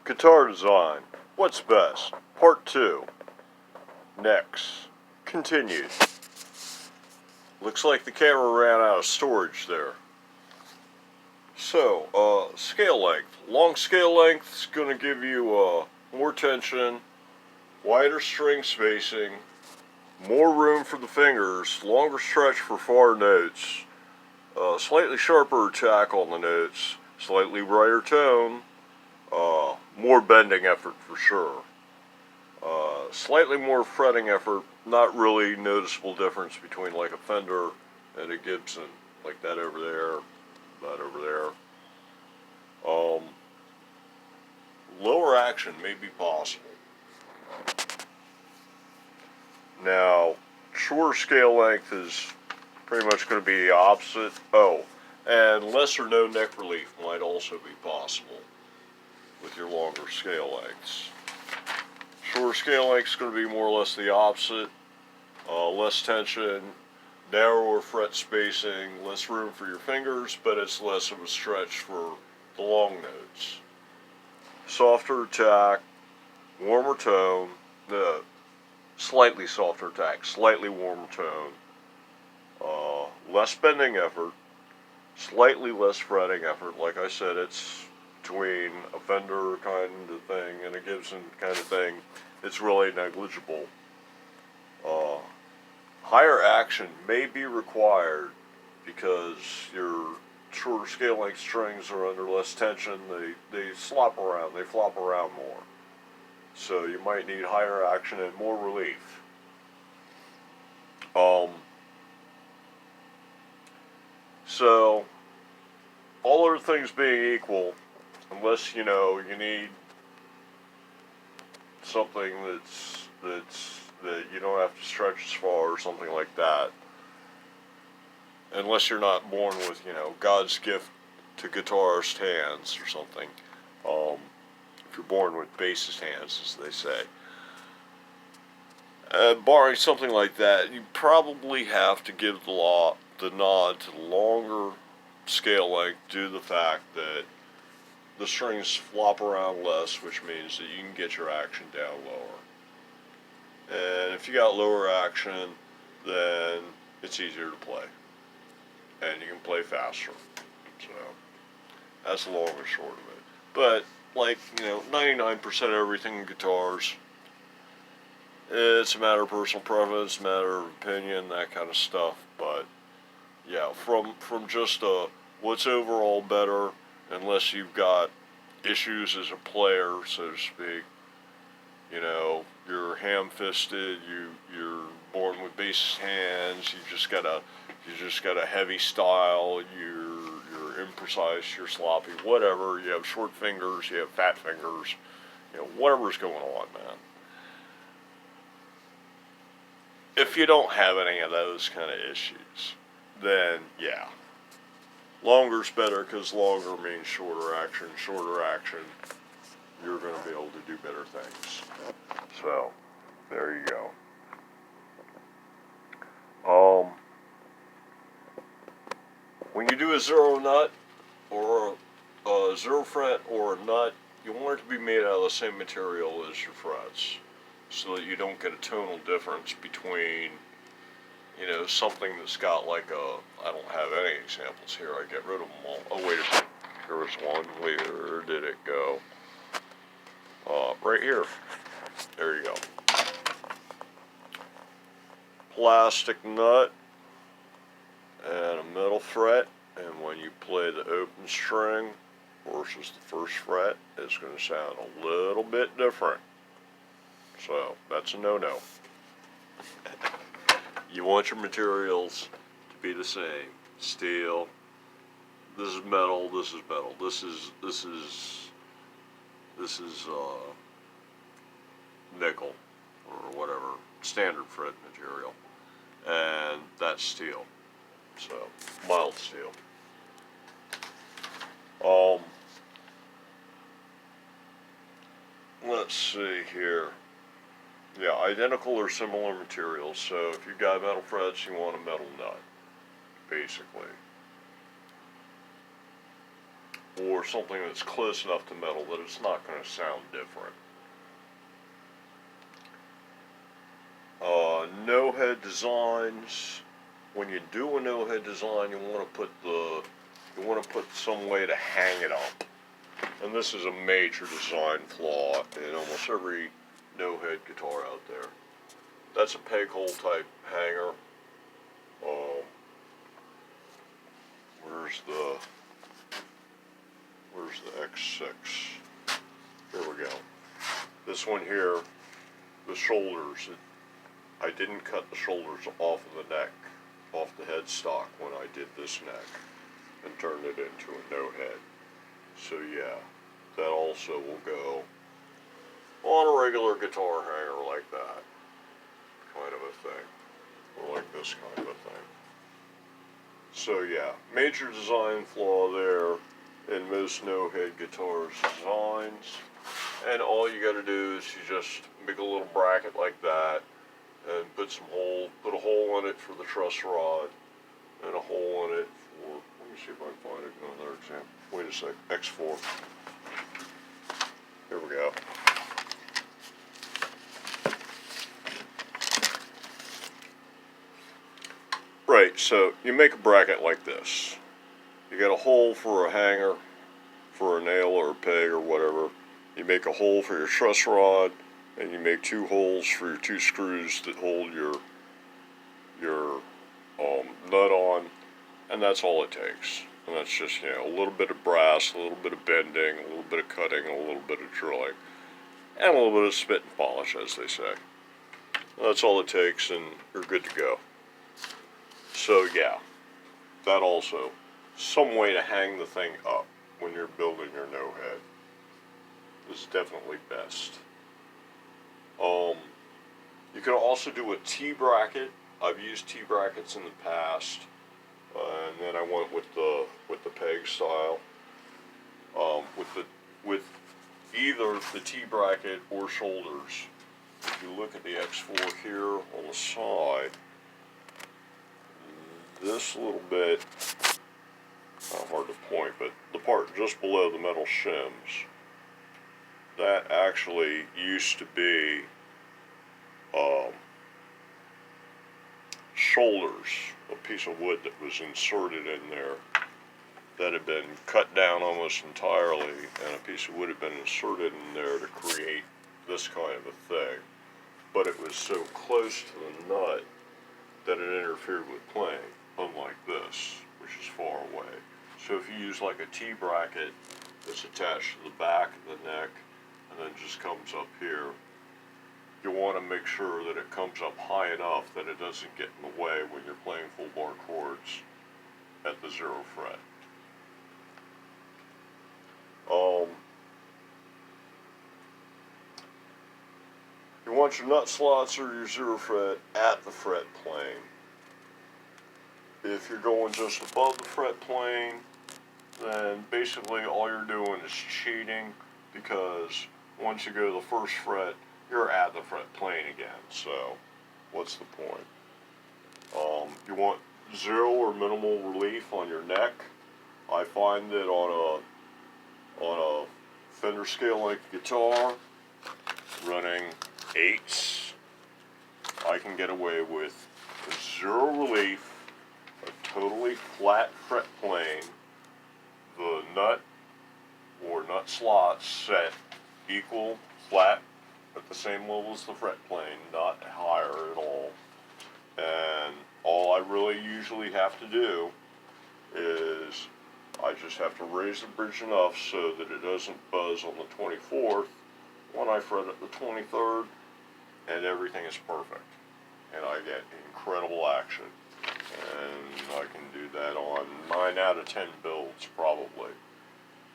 Guitar design. What's best? Part 2. Next. Continued. Looks like the camera ran out of storage there. So, scale length. Long scale length is going to give you more tension, wider string spacing, more room for the fingers, longer stretch for far notes, slightly sharper attack on the notes, slightly brighter tone, more bending effort for sure. Slightly more fretting effort, not really noticeable difference between like a Fender and a Gibson, like that over there, that over there. Lower action may be possible. Now, shorter scale length is pretty much going to be the opposite. Oh, and less or no neck relief might also be possible with your longer scale lengths. Shorter scale length is going to be more or less the opposite. Less tension, narrower fret spacing, less room for your fingers, but it's less of a stretch for the long notes. Softer attack, warmer tone, slightly softer attack, slightly warmer tone, less bending effort, slightly less fretting effort. Like I said, it's between a Fender kind of thing and a Gibson kind of thing. It's really negligible. Higher action may be required because your shorter scale length strings are under less tension. They slop around, they flop around more. So you might need higher action and more relief. So all other things being equal, unless you need something that you don't have to stretch as far or something like that, unless you're not born with God's gift to guitarist hands or something. If you're born with bassist hands, as they say. Barring something like that, you probably have to give the nod to the longer scale length due to the fact that the strings flop around less, which means that you can get your action down lower. And if you got lower action, then it's easier to play. And you can play faster. So, that's the long and short of it. But, 99% of everything in guitars, it's a matter of personal preference, a matter of opinion, that kind of stuff. But, yeah, from just what's overall better, unless you've got issues as a player, so to speak. You're ham-fisted. You're born with bassist hands. You just got a heavy style. You're imprecise. You're sloppy. Whatever. You have short fingers. You have fat fingers. Whatever's going on, man. If you don't have any of those kind of issues, then yeah, longer's better because longer means shorter action. Shorter action, you're going to be able to do better things. So, there you go. When you do a zero nut or a zero fret or a nut, you want it to be made out of the same material as your frets, so that you don't get a tonal difference between, something that's got like I don't have any examples here. I get rid of them all. Oh, wait a second. There was one. Where did it go? Right here. There you go. Plastic nut and a metal fret, and when you play the open string versus the first fret, it's going to sound a little bit different. So, that's a no-no. You want your materials to be the same. Steel. This is metal. This is metal. This is nickel or whatever, standard fret material, and that's steel. So, mild steel. Let's see here. Yeah, identical or similar materials. So if you've got metal frets, you want a metal nut, basically. or something that's close enough to metal that it's not going to sound different. No head designs. When you do a no head design, you want to put some way to hang it up. And this is a major design flaw in almost every no head guitar out there. That's a peg hole type hanger. Where's the X6? Here we go. This one here, the shoulders. I didn't cut the shoulders off of the neck, off the headstock when I did this neck, and turned it into a no head. So yeah, that also will go on a regular guitar hanger like that, kind of a thing, or like this kind of a thing. So yeah, major design flaw there in most no-head guitars designs, and all you got to do is you just make a little bracket like that, and put a hole in it for the truss rod, and a hole in it for, let me see if I can find another example. Wait a sec, X4. Here we go. Right, so you make a bracket like this. You got a hole for a hanger, for a nail or a peg or whatever. You make a hole for your truss rod, and you make 2 holes for your 2 screws that hold your nut on, and that's all it takes. And that's just, a little bit of brass, a little bit of bending, a little bit of cutting, a little bit of drilling, and a little bit of spit and polish, as they say. That's all it takes, and you're good to go. So yeah, that also, some way to hang the thing up when you're building your no head is definitely best. You can also do a T-bracket. I've used T-brackets in the past, and then I went with the peg style. With either the T-bracket or shoulders. If you look at the X4 here on the side, this little bit, not hard to point, but the part just below the metal shims, that actually used to be shoulders, a piece of wood that was inserted in there that had been cut down almost entirely, and a piece of wood had been inserted in there to create this kind of a thing. But it was so close to the nut that it interfered with playing, unlike this, which is far away. So if you use like a T-bracket that's attached to the back of the neck and then just comes up here, you want to make sure that it comes up high enough that it doesn't get in the way when you're playing full bar chords at the 0 fret. You want your nut slots or your 0 fret at the fret plane. If you're going just above the fret plane, then basically all you're doing is cheating, because once you go to the 1st fret, you're at the fret plane again. So what's the point? You want 0 or minimal relief on your neck. I find that on a Fender scale length guitar running 8s, I can get away with 0 relief, a totally flat fret plane, the nut or nut slots set equal, flat, at the same level as the fret plane, not higher at all. And all I really usually have to do is I just have to raise the bridge enough so that it doesn't buzz on the 24th when I fret at the 23rd, and everything is perfect. And I get incredible action. And I can do that on 9 out of 10 builds, probably.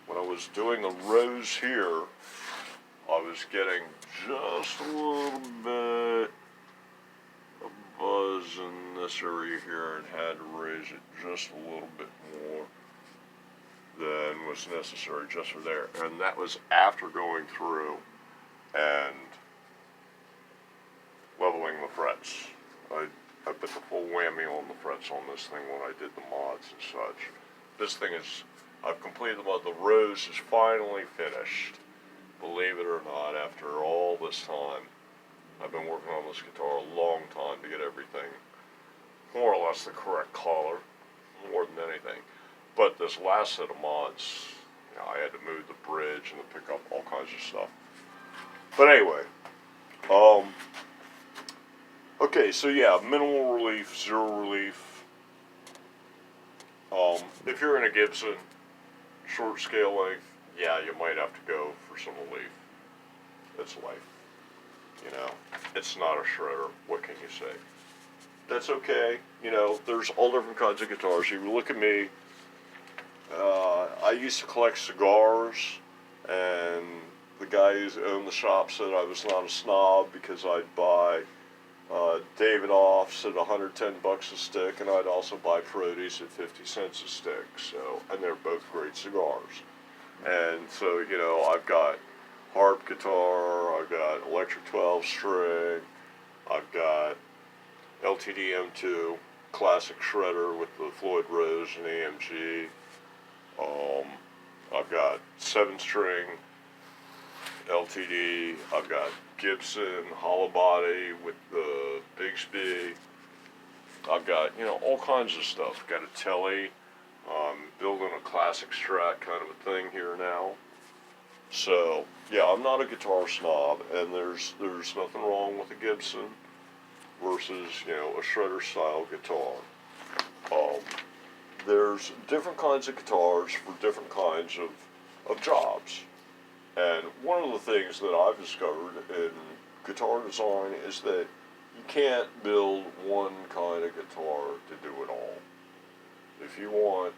When I was doing the rows here, I was getting just a little bit of buzz in this area here, and had to raise it just a little bit more than was necessary just for there. And that was after going through and leveling the frets. I put the full whammy on the frets on this thing when I did the mods and such. This thing is, I've completed them. The rose is finally finished. Believe it or not, after all this time, I've been working on this guitar a long time to get everything more or less the correct color, more than anything. But this last set of mods, you know, I had to move the bridge and to pick up all kinds of stuff. But anyway, okay, so yeah, minimal relief, zero relief. If you're in a Gibson, short scale length, yeah, you might have to go for some relief. It's life, you know. It's not a shredder. What can you say? That's okay. You know, there's all different kinds of guitars. You look at me. I used to collect cigars, and the guy who owned the shop said I was not a snob because I'd buy Davidoffs at $110 a stick, and I'd also buy Prodies at 50 cents a stick. So, and they're both great cigars. And so, you know, I've got harp guitar, I've got electric 12 string, I've got LTD M2 classic shredder with the Floyd Rose and AMG. I've got 7-string LTD. I've got Gibson hollow body with the Bigsby. I've got, you know, all kinds of stuff. I've got a Telly. Building a classic Strat kind of a thing here now. So, yeah, I'm not a guitar snob, and there's nothing wrong with a Gibson versus, you know, a shredder style guitar. There's different kinds of guitars for different kinds of jobs. And one of the things that I've discovered in guitar design is that you can't build one kind of guitar to do it all. If you want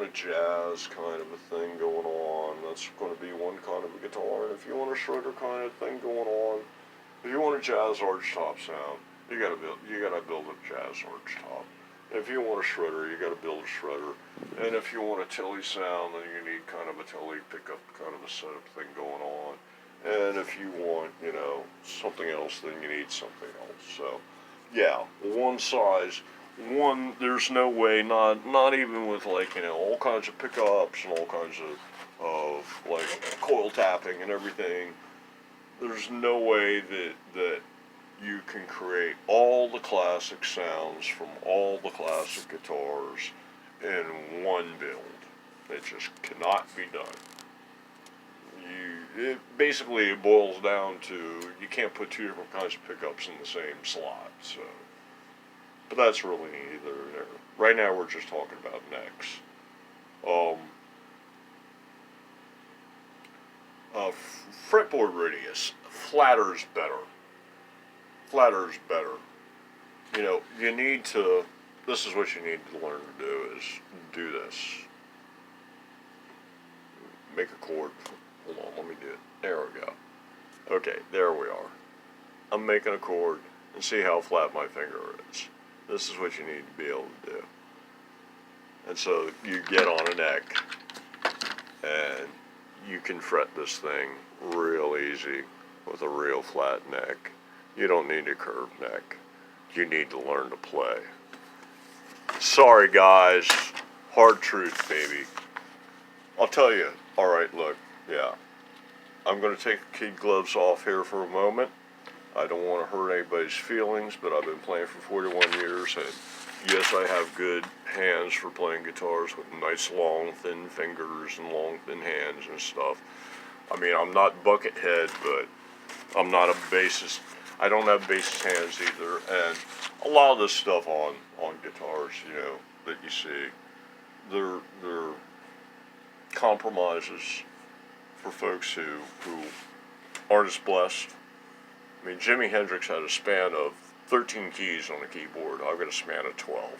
a jazz kind of a thing going on, that's going to be one kind of a guitar. And if you want a shredder kind of thing going on, if you want a jazz arch top sound, you gotta build a jazz arch top. And if you want a shredder, you gotta build a shredder. And if you want a Tilly sound, then you need kind of a Tilly pickup kind of a setup thing going on. And if you want, you know, something else, then you need something else. So, yeah, there's no way, not even with, like, you know, all kinds of pickups and all kinds of like coil tapping and everything. There's no way that you can create all the classic sounds from all the classic guitars in one build. It just cannot be done. It basically boils down to you can't put two different kinds of pickups in the same slot. So, but that's really neither there. Right now we're just talking about necks. Fretboard radius, flatter's better. Flatter's better. You know, this is what you need to learn to do, is do this. Make a chord. Hold on, let me do it. There we go. Okay, there we are. I'm making a chord, and see how flat my finger is. This is what you need to be able to do. And so you get on a neck, and you can fret this thing real easy with a real flat neck. You don't need a curved neck. You need to learn to play. Sorry, guys. Hard truth, baby. I'll tell you. All right, look. Yeah. I'm going to take the kid gloves off here for a moment. I don't want to hurt anybody's feelings, but I've been playing for 41 years, and yes, I have good hands for playing guitars with nice, long, thin fingers and long, thin hands and stuff. I mean, I'm not Buckethead, but I'm not a bassist. I don't have bassist hands either, and a lot of this stuff on guitars, you know, that you see, they're compromises for folks who aren't as blessed. I mean, Jimi Hendrix had a span of 13 keys on the keyboard. I've got a span of 12.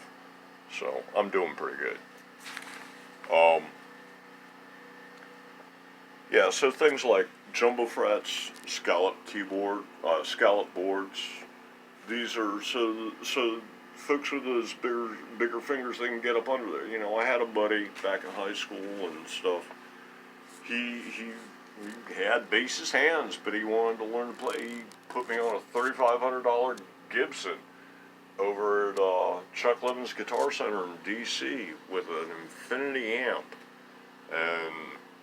So, I'm doing pretty good. Yeah, so things like jumbo frets, scallop scallop boards. These are so folks with those bigger fingers, they can get up under there. You know, I had a buddy back in high school and stuff. He had bassist hands, but he wanted to learn to play. He put me on a $3,500 Gibson, over at Chuck Levin's Guitar Center in D.C. with an Infinity amp, and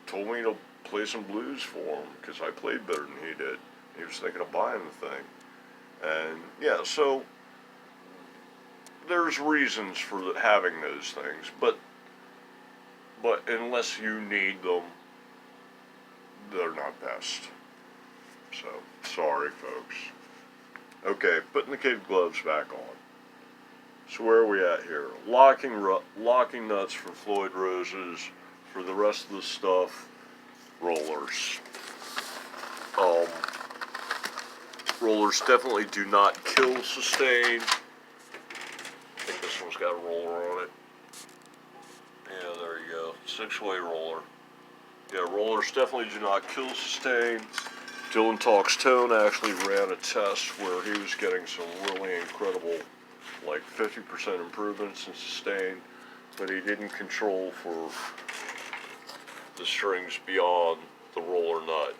told me to play some blues for him because I played better than he did. He was thinking of buying the thing, and yeah, so there's reasons for having those things, but unless you need them, they're not best. So, sorry folks. Okay, putting the kid gloves back on. So where are we at here? Locking nuts for Floyd Roses. For the rest of the stuff, rollers. Rollers definitely do not kill sustain. I think this one's got a roller on it. Yeah, there you go. 6-way roller. Yeah, rollers definitely do not kill sustain. Dylan Talks Tone actually ran a test where he was getting some really incredible, like 50% improvements in sustain, but he didn't control for the strings beyond the roller nut.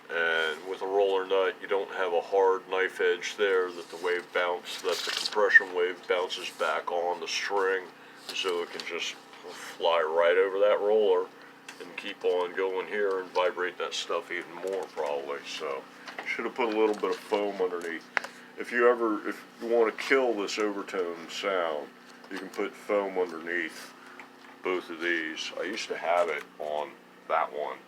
And with a roller nut, you don't have a hard knife edge there that the compression wave bounces back on the string, so it can just fly right over that roller and keep on going here and vibrate that stuff even more probably. So should have put a little bit of foam underneath. If you want to kill this overtone sound, you can put foam underneath both of these. I used to have it on that one,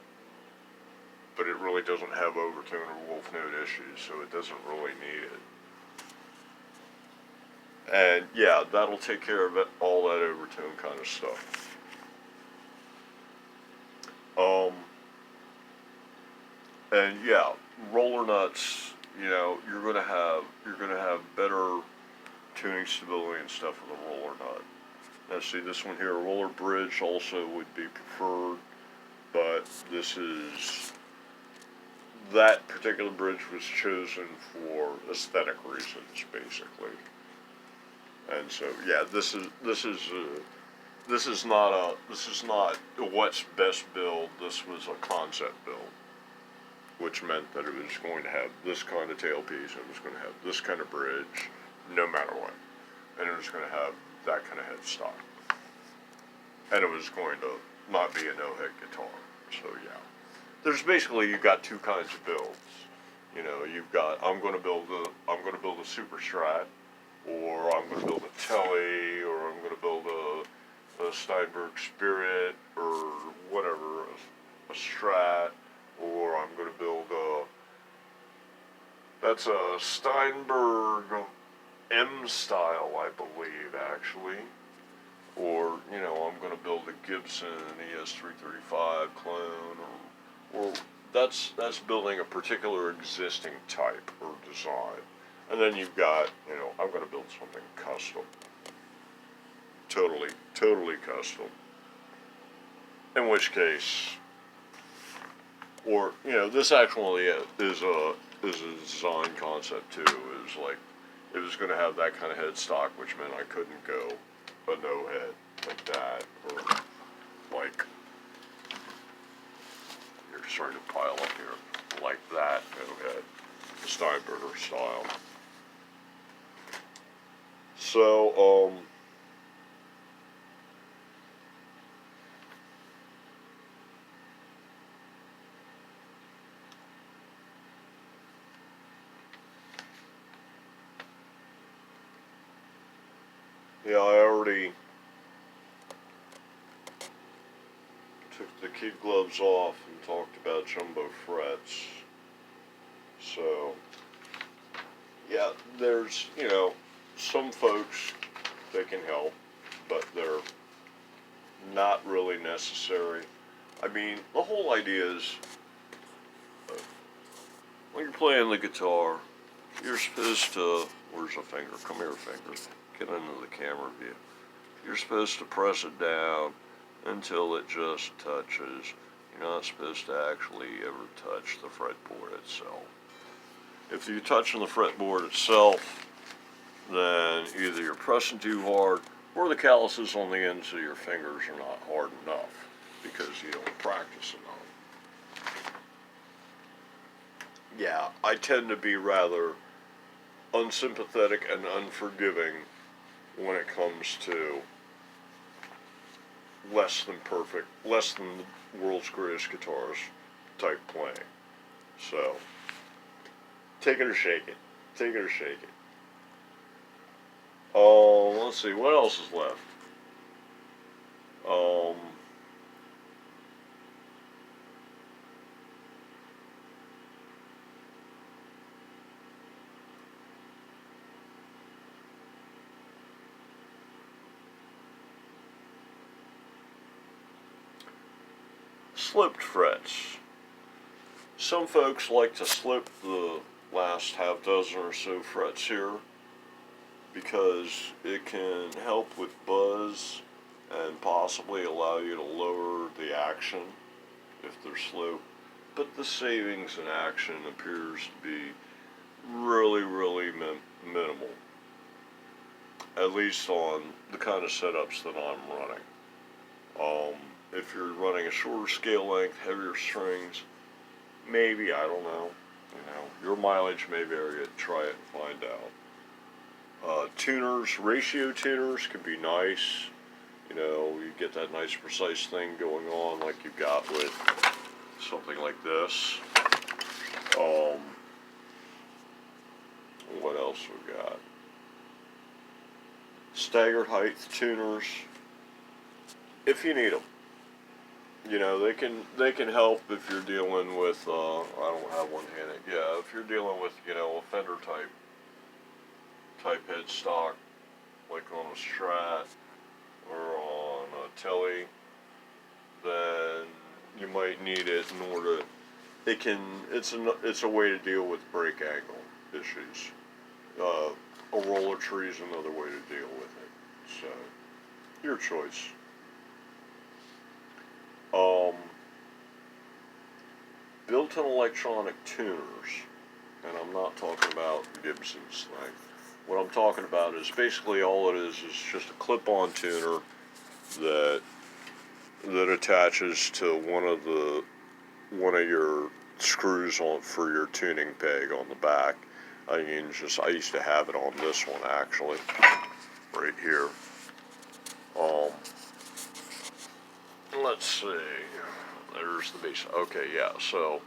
but it really doesn't have overtone or wolf note issues, so it doesn't really need it. And yeah, that'll take care of all that overtone kind of stuff. And yeah, roller nuts, you're gonna have better tuning stability and stuff with a roller nut. Now see this one here, a roller bridge also would be preferred, but that particular bridge was chosen for aesthetic reasons, basically. And so yeah, this is not a what's best build. This was a concept build, which meant that it was going to have this kind of tailpiece, it was going to have this kind of bridge, no matter what, and it was going to have that kind of headstock, and it was going to not be a no-head guitar. So yeah, there's basically, you've got two kinds of builds. You've got I'm going to build a Super Strat, or I'm going to build a Telly, or I'm going to build a Steinberg Spirit, or whatever, a Strat, or I'm going to build that's a Steinberg M style, I believe, actually. Or, I'm going to build a Gibson ES335 clone, or that's building a particular existing type or design. And then you've got, I'm going to build something custom. Totally custom. In which case, or, this actually is a design concept too. It was like, it was going to have that kind of headstock, which meant I couldn't go a no head like that, or like, you're starting to pile up here, like that no head, the Steinberger style. So, yeah, I already took the kid gloves off and talked about jumbo frets. So, yeah, there's, some folks that can help, but they're not really necessary. I mean, the whole idea is, when you're playing the guitar, you're supposed to, where's the finger? Come here, finger. Get into the camera view. You're supposed to press it down until it just touches. You're not supposed to actually ever touch the fretboard itself. If you're touching the fretboard itself, then either you're pressing too hard, or the calluses on the ends of your fingers are not hard enough because you don't practice enough. Yeah, I tend to be rather unsympathetic and unforgiving when it comes to less than perfect, less than the world's greatest guitars type playing. So, take it or shake it. Take it or shake it. Let's see, what else is left? Sloped frets. Some folks like to slope the last half dozen or so frets here because it can help with buzz and possibly allow you to lower the action if they're sloped. But the savings in action appears to be really, really minimal. At least on the kind of setups that I'm running. If you're running a shorter scale length, heavier strings, maybe, I don't know. Your mileage may vary. Try it and find out. Tuners, ratio tuners can be nice. You get that nice precise thing going on like you've got with something like this. What else we got? Staggered height tuners, if you need them. They can help if you're dealing with, I don't have one handed. Yeah, if you're dealing with, a fender type headstock, like on a Strat or on a Telly, then you might need it in order. It's a way to deal with brake angle issues. A roller tree is another way to deal with it. So, your choice. Built-in electronic tuners, and I'm not talking about Gibson's thing. What I'm talking about is basically all it is just a clip-on tuner that attaches to one of your screws on for your tuning peg on the back. I used to have it on this one actually, right here. Let's see. There's the base. Okay, yeah. So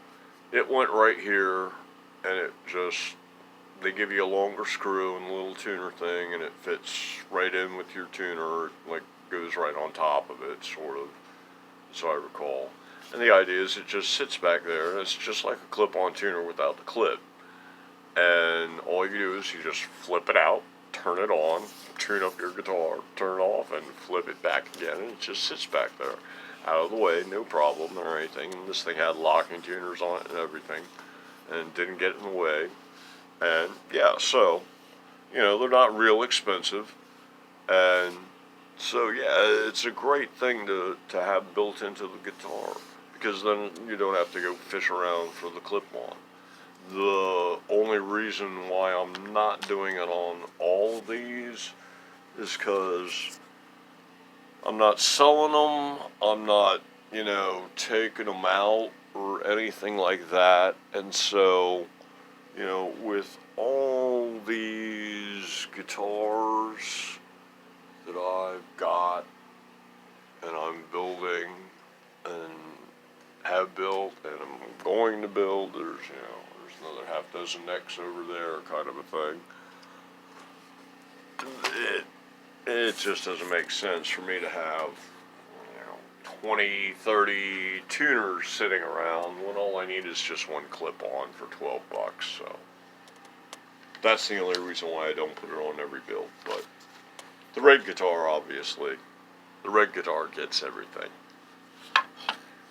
it went right here, and they give you a longer screw and a little tuner thing, and it fits right in with your tuner. It, like, goes right on top of it, sort of, so I recall. And the idea is it just sits back there, and it's just like a clip-on tuner without the clip. And all you do is you just flip it out, turn it on, tune up your guitar, turn it off, and flip it back again, and it just sits back there. Out of the way, no problem or anything. And this thing had locking tuners on it and everything, and didn't get in the way. And yeah, so, they're not real expensive. And so, yeah, it's a great thing to have built into the guitar, because then you don't have to go fish around for the clip-on. The only reason why I'm not doing it on all of these is because I'm not selling them, I'm not, taking them out or anything like that. And so, with all these guitars that I've got and I'm building and have built and I'm going to build, there's another half dozen necks over there, kind of a thing. It just doesn't make sense for me to have 20, 30 tuners sitting around when all I need is just one clip-on for $12. So that's the only reason why I don't put it on every build. But the red guitar, obviously, the red guitar gets everything.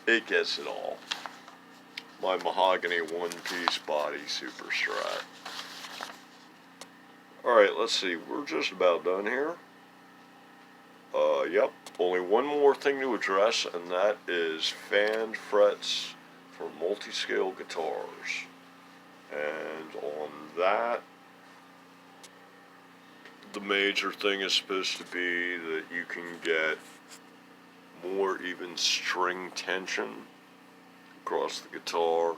It gets it all. My mahogany one-piece body Super Strat. Alright, let's see. We're just about done here. Yep. Only one more thing to address, and that is fanned frets for multi-scale guitars. And on that, the major thing is supposed to be that you can get more even string tension across the guitar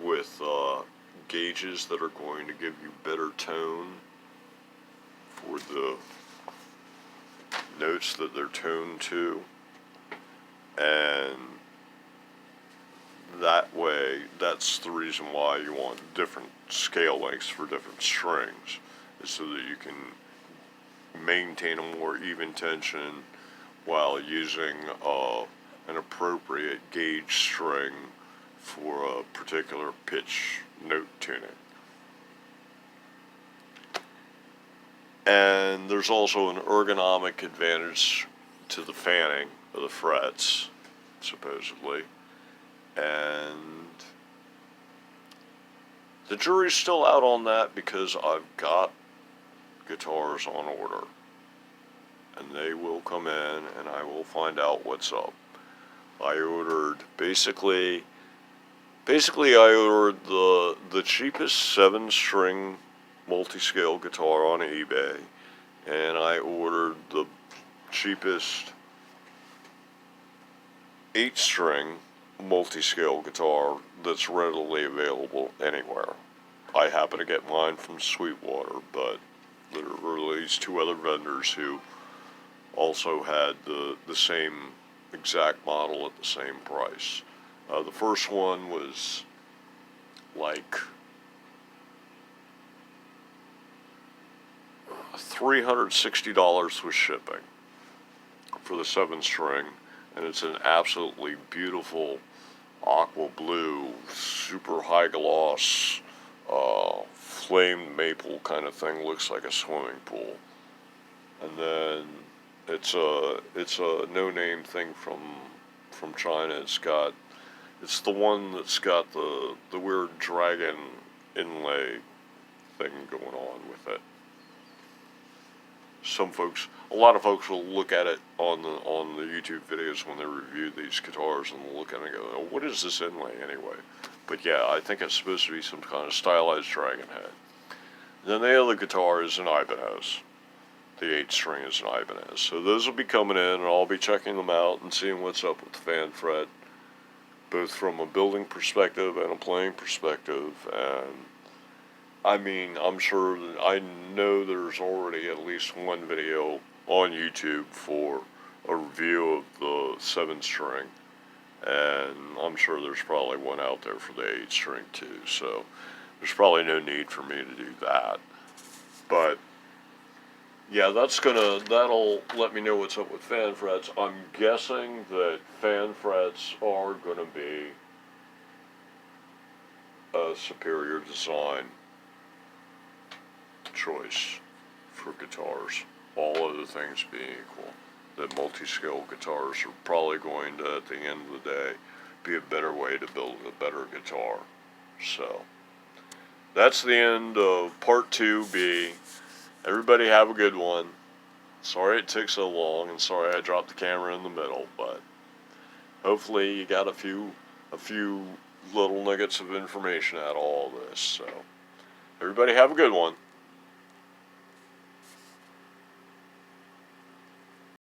with gauges that are going to give you better tone for the notes that they're toned to, and that way, that's the reason why you want different scale lengths for different strings, is so that you can maintain a more even tension while using an appropriate gauge string for a particular pitch note tuning. And there's also an ergonomic advantage to the fanning of the frets, supposedly. And the jury's still out on that because I've got guitars on order. And they will come in and I will find out what's up. I ordered, basically I ordered the cheapest 7-string multi-scale guitar on eBay, and I ordered the cheapest 8-string multi-scale guitar that's readily available anywhere. I happen to get mine from Sweetwater, but there were these 2 other vendors who also had the same exact model at the same price. The first one was like $360 with shipping for the 7-string, and it's an absolutely beautiful aqua blue, super high gloss, flamed maple kind of thing. Looks like a swimming pool. And then it's a no-name thing from China. It's the one that's got the weird dragon inlay thing going on with it. A lot of folks will look at it on the YouTube videos when they review these guitars, and they'll look at it and go, oh, what is this inlay anyway? But yeah, I think it's supposed to be some kind of stylized dragon head. Then the other guitar is an Ibanez. The 8-string is an Ibanez. So those will be coming in, and I'll be checking them out and seeing what's up with the fan fret, both from a building perspective and a playing perspective. And I mean, I know there's already at least one video on YouTube for a review of the 7-string, and I'm sure there's probably one out there for the 8-string too, so there's probably no need for me to do that. But yeah, that'll let me know what's up with fan frets. I'm guessing that fan frets are gonna be a superior design choice for guitars, all other things being equal. The multi-scale guitars are probably going to, at the end of the day, be a better way to build a better guitar. So that's the end of part 2B. Everybody have a good one. Sorry it took so long, and sorry I dropped the camera in the middle, but hopefully you got a few little nuggets of information out of all this. So everybody have a good one.